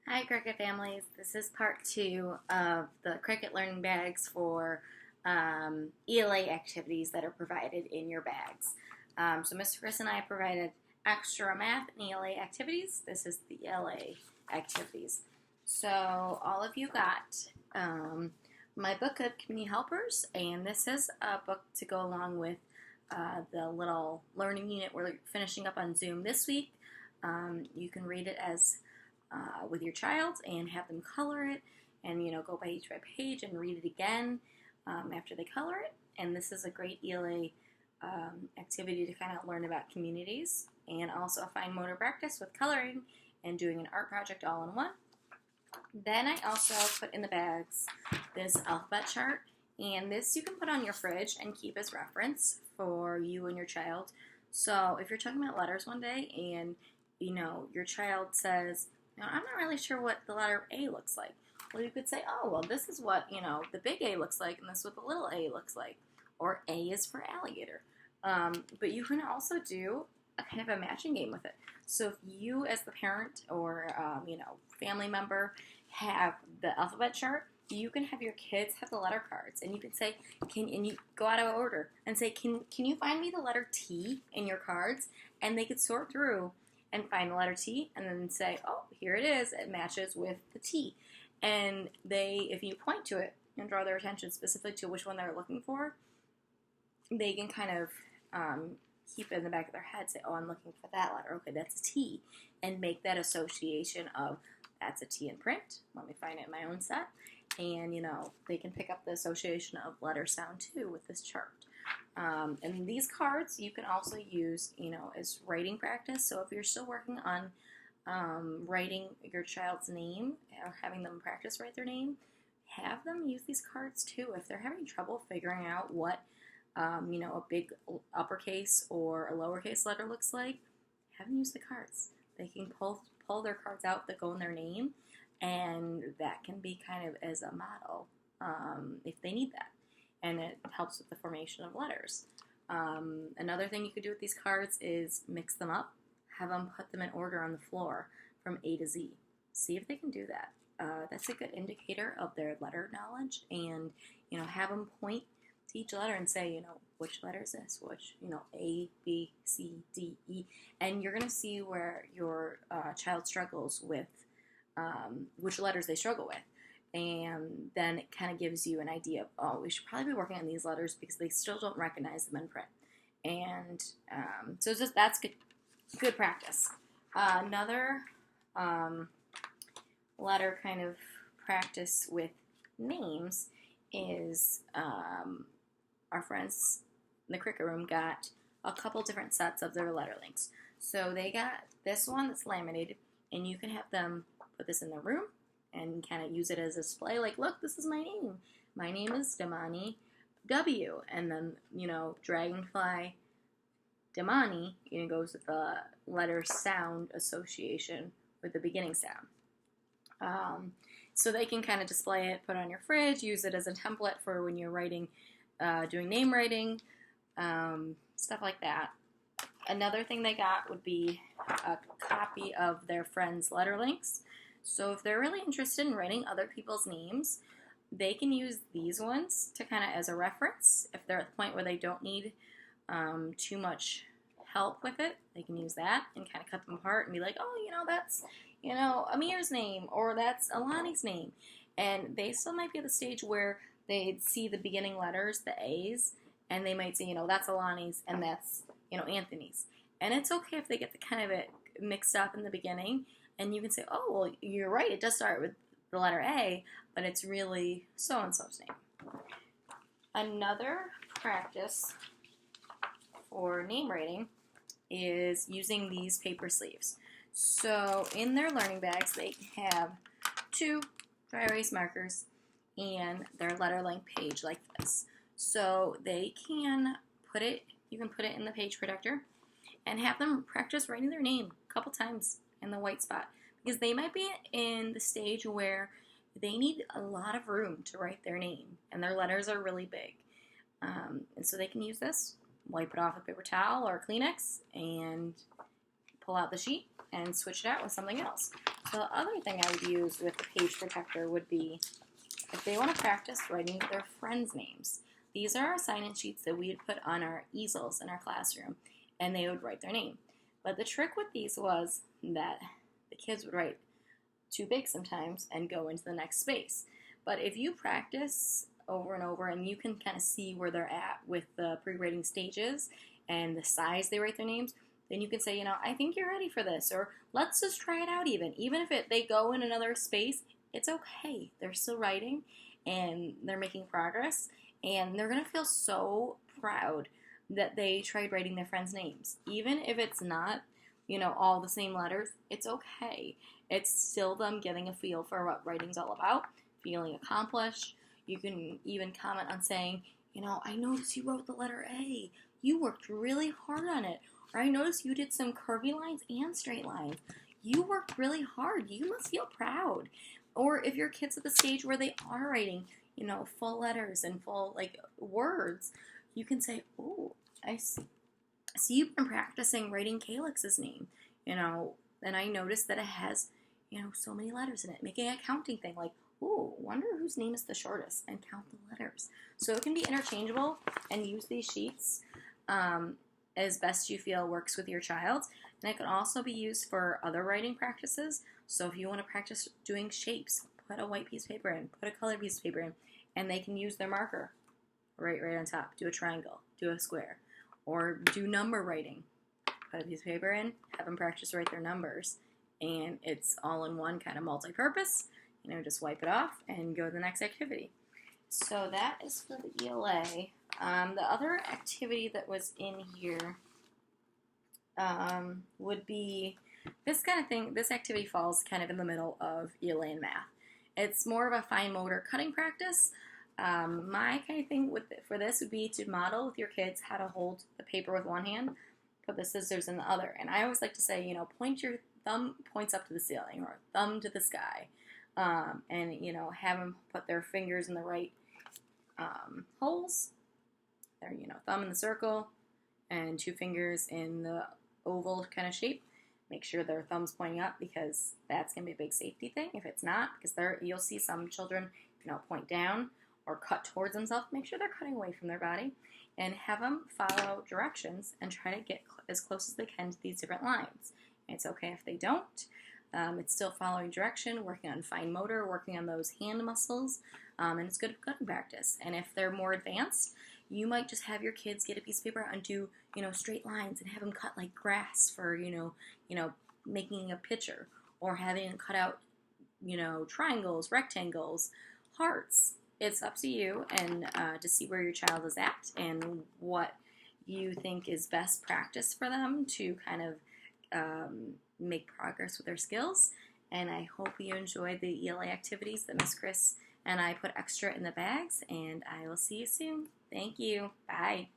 Hi Cricket families, this is part 2 of the Cricket learning bags for ELA activities that are provided in your bags. So Mr. Chris and I provided extra math and ELA activities. This is the ELA activities. So all of you got my book of community helpers, and this is a book to go along with the little learning unit we're finishing up on Zoom this week. You can read it as with your child and have them color it, and go page by page and read it again after they color it. And this is a great ELA activity to kind of learn about communities and also a fine motor practice with coloring and doing an art project all in one. Then I also put in the bags this alphabet chart, and this you can put on your fridge and keep as reference for you and your child. So if you're talking about letters one day and your child says, I'm not really sure what the letter A looks like. Well, you could say, oh, well, this is what, the big A looks like, and this is what the little a looks like. Or A is for alligator. But you can also do a kind of a matching game with it. So if you, as the parent or, family member, have the alphabet chart, you can have your kids have the letter cards, and you can say, and you go out of order and say, can you find me the letter T in your cards? And they could sort through and find the letter T, and then say, oh, here it is. It matches with the T. And if you point to it and draw their attention specifically to which one they're looking for, they can kind of keep it in the back of their head, say, oh, I'm looking for that letter. Okay, that's a T. And make that association of, that's a T in print. Let me find it in my own set. And, they can pick up the association of letter sound, too, with this chart. And these cards you can also use, as writing practice. So if you're still working on writing your child's name or having them practice write their name, have them use these cards too. If they're having trouble figuring out what, a big uppercase or a lowercase letter looks like, have them use the cards. They can pull their cards out that go in their name, and that can be kind of as a model if they need that. And it helps with the formation of letters. Another thing you could do with these cards is mix them up. Have them put them in order on the floor from A to Z. See if they can do that. That's a good indicator of their letter knowledge. And, have them point to each letter and say, which letter is this? Which, A, B, C, D, E. And you're going to see where your child struggles with which letters they struggle with. And then it kind of gives you an idea of, oh, we should probably be working on these letters because they still don't recognize them in print. And so that's good practice. Another letter kind of practice with names is our friends in the cricket room got a couple different sets of their letter links. So they got this one that's laminated, and you can have them put this in the room and kind of use it as a display. Like, look, this is my name. My name is Damani W. And then, Dragonfly Damani, goes with the letter sound association with the beginning sound. So they can kind of display it, put it on your fridge, use it as a template for when you're writing, doing name writing, stuff like that. Another thing they got would be a copy of their friends' letter links. So if they're really interested in writing other people's names, they can use these ones to kind of as a reference. If they're at the point where they don't need too much help with it, they can use that and kind of cut them apart and be like, oh, that's, Amir's name, or that's Alani's name. And they still might be at the stage where they'd see the beginning letters, the A's, and they might say, that's Alani's and that's, Anthony's. And it's okay if they get the kind of it mixed up in the beginning. And you can say, oh, well, you're right. It does start with the letter A, but it's really so-and-so's name. Another practice for name writing is using these paper sleeves. So in their learning bags, they have 2 dry erase markers and their letter length page like this. So they can you can put it in the page protector and have them practice writing their name a couple times in the white spot, because they might be in the stage where they need a lot of room to write their name and their letters are really big. And so they can use this, wipe it off with paper towel or Kleenex, and pull out the sheet and switch it out with something else. The other thing I would use with the page protector would be if they want to practice writing their friends' names. These are our sign-in sheets that we would put on our easels in our classroom, and they would write their name. But the trick with these was that the kids would write too big sometimes and go into the next space. But if you practice over and over and you can kind of see where they're at with the pre-writing stages and the size they write their names, then you can say, I think you're ready for this, or let's just try it out even. Even if they go in another space, it's okay. They're still writing and they're making progress, and they're going to feel so proud that they tried writing their friends' names. Even if it's not, all the same letters, it's okay. It's still them getting a feel for what writing's all about, feeling accomplished. You can even comment on saying, I noticed you wrote the letter A. You worked really hard on it. Or I noticed you did some curvy lines and straight lines. You worked really hard. You must feel proud. Or if your kid's at the stage where they are writing, full letters and full, words, you can say, oh, I see you've been practicing writing Calix's name, and I noticed that it has, so many letters in it. Making a counting thing, like, ooh, wonder whose name is the shortest, and count the letters. So it can be interchangeable, and use these sheets as best you feel works with your child. And it can also be used for other writing practices. So if you want to practice doing shapes, put a white piece of paper in, put a colored piece of paper in, and they can use their marker right on top. Do a triangle, do a square, or do number writing. Put a piece of paper in, have them practice write their numbers, and it's all in one kind of multi-purpose. Just wipe it off and go to the next activity. So that is for the ELA. The other activity that was in here would be this kind of thing. This activity falls kind of in the middle of ELA and math. It's more of a fine motor cutting practice. My kind of thing for this would be to model with your kids how to hold the paper with one hand, put the scissors in the other. And I always like to say, point your thumb points up to the ceiling or thumb to the sky. And, have them put their fingers in the right holes. Their, thumb in the circle and two fingers in the oval kind of shape. Make sure their thumb's pointing up, because that's going to be a big safety thing. If it's not, because you'll see some children, point down or cut towards themselves. Make sure they're cutting away from their body, and have them follow directions and try to get as close as they can to these different lines. And it's okay if they don't. It's still following direction, working on fine motor, working on those hand muscles, and it's good cutting practice. And if they're more advanced, you might just have your kids get a piece of paper and do, straight lines and have them cut like grass for, making a picture, or having them cut out, triangles, rectangles, hearts. It's up to you, and to see where your child is at and what you think is best practice for them to kind of make progress with their skills. And I hope you enjoyed the ELA activities that Miss Chris and I put extra in the bags, and I will see you soon. Thank you. Bye.